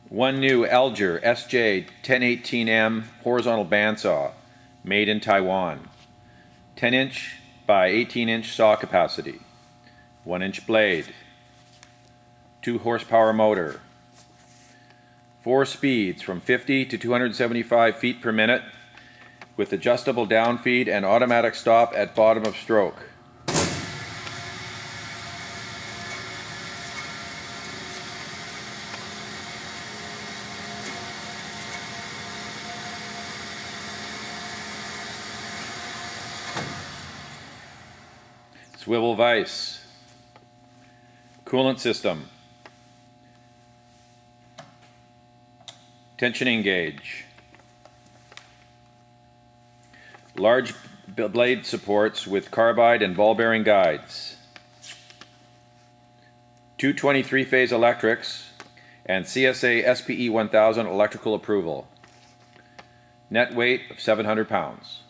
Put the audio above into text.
One new Alger SJ-1018M horizontal bandsaw, made in Taiwan. 10-inch by 18-inch saw capacity. 1-inch blade. 2 horsepower motor. 4 speeds from 50 to 275 feet per minute with adjustable down feed and automatic stop at bottom of stroke. Swivel vise, coolant system, tensioning gauge, large blade supports with carbide and ball bearing guides, 2 23-phase electrics, and CSA SPE 1000 electrical approval. Net weight of 700 pounds.